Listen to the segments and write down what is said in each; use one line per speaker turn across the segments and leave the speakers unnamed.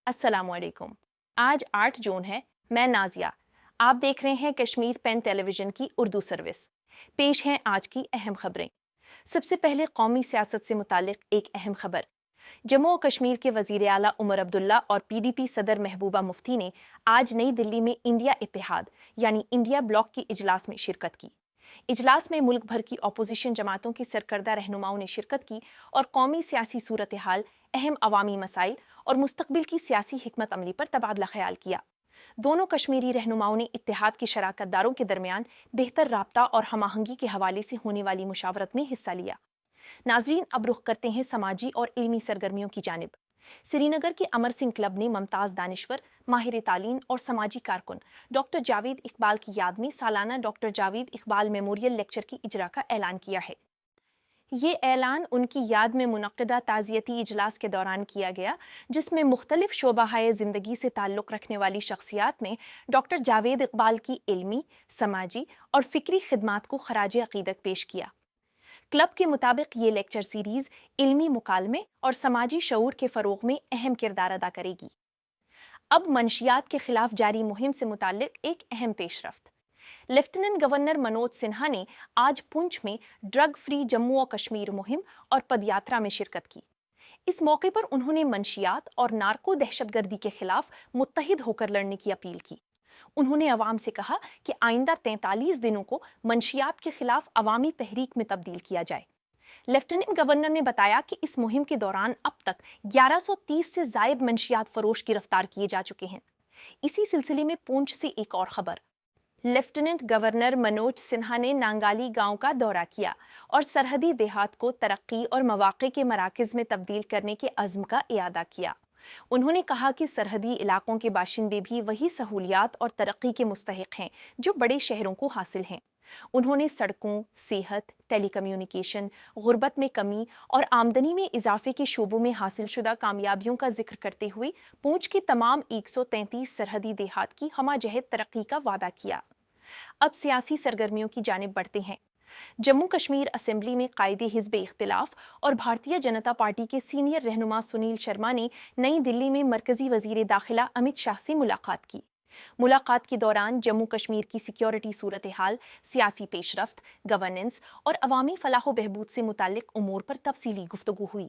السلام علیکم۔ آج 8 جون ہے۔ میں نازیہ۔ آپ دیکھ رہے ہیں کشمیر پین ٹیلی ویژن کی اردو سروس۔ پیش ہیں آج کی اہم خبریں۔ سب سے پہلے قومی سیاست سے متعلق ایک اہم خبر۔ جموں و کشمیر کے وزیر اعلیٰ عمر عبداللہ اور PDP صدر محبوبہ مفتی نے آج نئی دلی میں انڈیا اتحاد یعنی انڈیا بلاک کی اجلاس میں شرکت کی۔ اجلاس میں ملک بھر کی اپوزیشن جماعتوں کی سرکردہ رہنماؤں نے شرکت کی اور قومی سیاسی صورتحال، اہم عوامی مسائل اور مستقبل کی سیاسی حکمت عملی پر تبادلہ خیال کیا۔ دونوں کشمیری رہنماؤں نے اتحاد کے شراکت داروں کے درمیان بہتر رابطہ اور ہم آہنگی کے حوالے سے ہونے والی مشاورت میں حصہ لیا۔ ناظرین، اب رخ کرتے ہیں سماجی اور علمی سرگرمیوں کی جانب۔ سری نگر کے امر سنگھ کلب نے ممتاز دانشور، ماہر تعلیم اور سماجی کارکن ڈاکٹر جاوید اقبال کی یاد میں سالانہ doctor Javed Iqbal memorial lecture کی اجرا کا اعلان کیا ہے۔ یہ اعلان ان کی یاد میں منعقدہ تعزیتی اجلاس کے دوران کیا گیا، جس میں مختلف شعبۂ زندگی سے تعلق رکھنے والی شخصیات نے ڈاکٹر جاوید اقبال کی علمی، سماجی اور فکری خدمات کو خراج عقیدت پیش کیا۔ کلب کے مطابق یہ لیکچر سیریز علمی مکالمے اور سماجی شعور کے فروغ میں اہم کردار ادا کرے گی۔ اب منشیات کے خلاف جاری مہم سے متعلق ایک اہم پیش رفت۔ لیفٹیننٹ گورنر منوج سنہا نے آج پونچھ میں ڈرگ فری جموں و کشمیر مہم اور پد یاترا میں شرکت کی۔ اس موقع پر انہوں نے منشیات اور نارکو دہشت گردی کے خلاف متحد ہو کر لڑنے کی اپیل کی۔ انہوں نے عوام سے کہا کہ آئندہ 43 دنوں کو منشیات کے خلاف عوامی تحریک میں تبدیل کیا جائے۔ لیفٹیننٹ گورنر نے بتایا کہ اس مہم کے دوران اب تک 1130 سے زائد منشیات فروش گرفتار کیے جا چکے ہیں۔ اسی سلسلے میں پونچھ سے ایک اور خبر۔ لیفٹیننٹ گورنر منوج سنہا نے نانگالی گاؤں کا دورہ کیا اور سرحدی دیہات کو ترقی اور مواقع کے مراکز میں تبدیل کرنے کے عزم کا اعادہ کیا۔ انہوں نے کہا کہ سرحدی علاقوں کے باشندے بھی وہی سہولیات اور ترقی کے مستحق ہیں جو بڑے شہروں کو حاصل ہیں۔ انہوں نے سڑکوں، صحت، ٹیلی کمیونیکیشن، غربت میں کمی اور آمدنی میں اضافے کے شعبوں میں حاصل شدہ کامیابیوں کا ذکر کرتے ہوئے پونچھ کے تمام 133 سرحدی دیہات کی ہمہ جہت ترقی کا وعدہ کیا۔ اب سیاسی سرگرمیوں کی جانب بڑھتے ہیں۔ جموں کشمیر اسمبلی میں قائد حزب اختلاف اور بھارتیہ جنتا پارٹی کے سینئر رہنما سنیل شرما نے نئی دلی میں مرکزی وزیر داخلہ امت شاہ سے ملاقات کی۔ ملاقات کے دوران جموں کشمیر کی سیکیورٹی صورتحال، سیاسی پیش رفت، گورننس اور عوامی فلاح و بہبود سے متعلق امور پر تفصیلی گفتگو ہوئی۔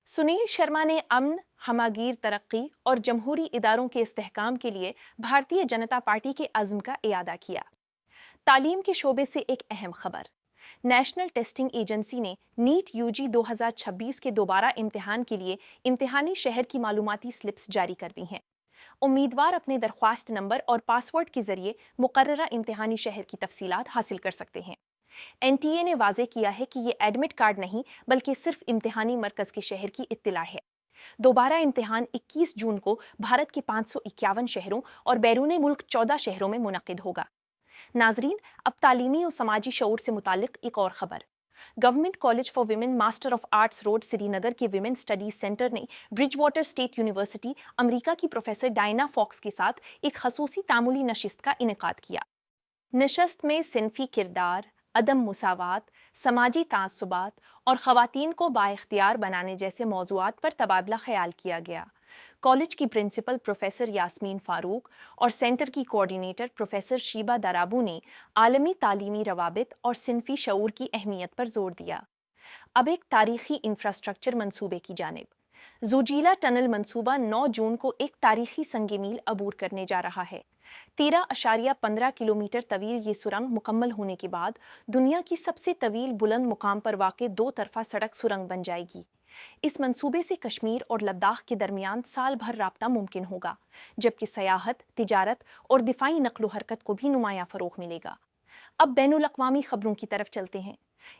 سنیل شرما نے امن، ہمہ گیر ترقی اور جمہوری اداروں کے استحکام کے لیے بھارتیہ جنتا پارٹی کے عزم کا اعادہ کیا۔ تعلیم کے شعبے سے ایک اہم خبر۔ نیشنل ٹیسٹنگ ایجنسی نے نیٹ UG 2026 کے دوبارہ امتحان کے لیے امتحانی شہر کی معلوماتی سلپس جاری کر دی ہیں۔ امیدوار اپنے درخواست نمبر اور پاسورڈ کے ذریعے مقررہ امتحانی شہر کی تفصیلات حاصل کر سکتے ہیں۔ NTA نے واضح کیا ہے کہ یہ ایڈمٹ کارڈ نہیں بلکہ صرف امتحانی مرکز کے شہر کی اطلاع ہے۔ دوبارہ امتحان 21 جون کو بھارت کے 551 شہروں اور بیرون ملک 14 شہروں میں منعقد ہوگا۔ ناظرین، اب تعلیمی و سماجی شعور سے متعلق ایک اور خبر۔ Government college for women master of arts road Srinagar کے ویمن اسٹڈیز سینٹر نے برج واٹر اسٹیٹ یونیورسٹی امریکہ کی پروفیسر ڈائنا فاکس کے ساتھ ایک خصوصی تعاملی نشست کا انعقاد کیا۔ نشست میں صنفی کردار، عدم مساوات، سماجی تعصبات اور خواتین کو بااختیار بنانے جیسے موضوعات پر تبادلہ خیال کیا گیا۔ کالج کی پرنسپل پروفیسر یاسمین فاروق اور سینٹر کی کوآرڈینیٹر پروفیسر شیبا درابو نے عالمی تعلیمی روابط اور صنفی شعور کی اہمیت پر زور دیا۔ اب ایک تاریخی انفراسٹرکچر منصوبے کی جانب۔ زوجیلا ٹنل منصوبہ 9 جون کو ایک تاریخی سنگ میل عبور کرنے جا رہا ہے۔ 13.15 کلومیٹر طویل یہ سرنگ مکمل ہونے کے بعد دنیا کی سب سے طویل بلند مقام پر واقع 2 طرفہ سڑک سرنگ بن جائے گی۔ اس منصوبے سے کشمیر اور لداخ کے درمیان سال بھر رابطہ ممکن ہوگا، جبکہ سیاحت، تجارت اور دفاعی نقل و حرکت کو بھی نمایاں فروغ ملے گا۔ اب بین الاقوامی خبروں کی طرف چلتے ہیں۔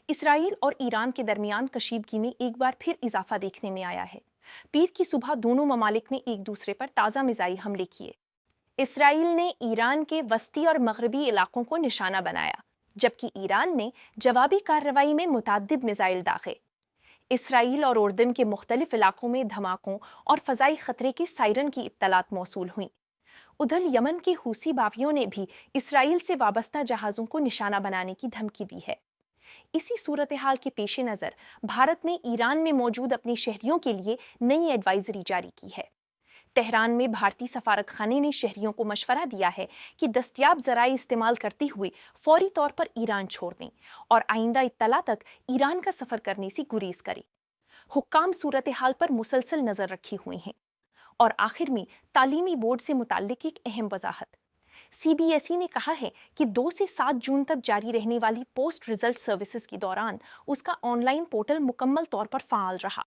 اسرائیل اور ایران کے درمیان کشیدگی میں ایک بار پھر اضافہ دیکھنے میں آیا ہے۔ پیر کی صبح دونوں ممالک نے ایک دوسرے پر تازہ میزائل حملے کیے۔ اسرائیل نے ایران کے وسطی اور مغربی علاقوں کو نشانہ بنایا، جبکہ ایران نے جوابی کارروائی میں متعدد میزائل داغے۔ اسرائیل اور اردن کے مختلف علاقوں میں دھماکوں اور فضائی خطرے کے سائرن کی اطلاعات موصول ہوئیں۔ ادھر یمن کے حوثی باغیوں نے بھی اسرائیل سے وابستہ جہازوں کو نشانہ بنانے کی دھمکی دی ہے۔ اسی صورتحال کے پیش نظر بھارت نے ایران میں موجود اپنے شہریوں کے لیے نئی ایڈوائزری جاری کی ہے۔ تہران میں بھارتی سفارت خانے نے شہریوں کو مشورہ دیا ہے کہ دستیاب ذرائع استعمال کرتے ہوئے فوری طور پر ایران چھوڑ دیں اور آئندہ اطلاع تک ایران کا سفر کرنے سے گریز کریں۔ حکام صورتحال پر مسلسل نظر رکھے ہوئے ہیں۔ اور آخر میں تعلیمی بورڈ سے متعلق ایک اہم وضاحت۔ سی بی ایس ای نے کہا ہے کہ 2 سے 7 جون تک جاری رہنے والی پوسٹ ریزلٹ سروسز کے دوران اس کا آن لائن پورٹل مکمل طور پر فعال رہا۔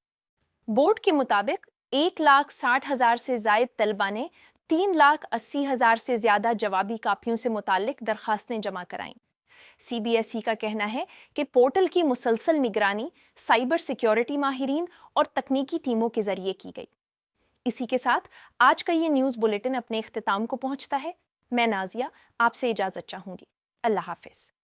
بورڈ کے مطابق 1,60,000 سے زائد طلبہ نے 3,80,000 سے زیادہ جوابی کاپیوں سے متعلق درخواستیں جمع کرائیں۔ سی بی ایس ای کا کہنا ہے کہ پورٹل کی مسلسل نگرانی سائبر سیکیورٹی ماہرین اور تکنیکی ٹیموں کے ذریعے کی گئی۔ اسی کے ساتھ آج کا یہ نیوز بلیٹن اپنے اختتام کو پہنچتا ہے۔ میں نازیہ آپ سے اجازت چاہوں گی۔ اللہ حافظ۔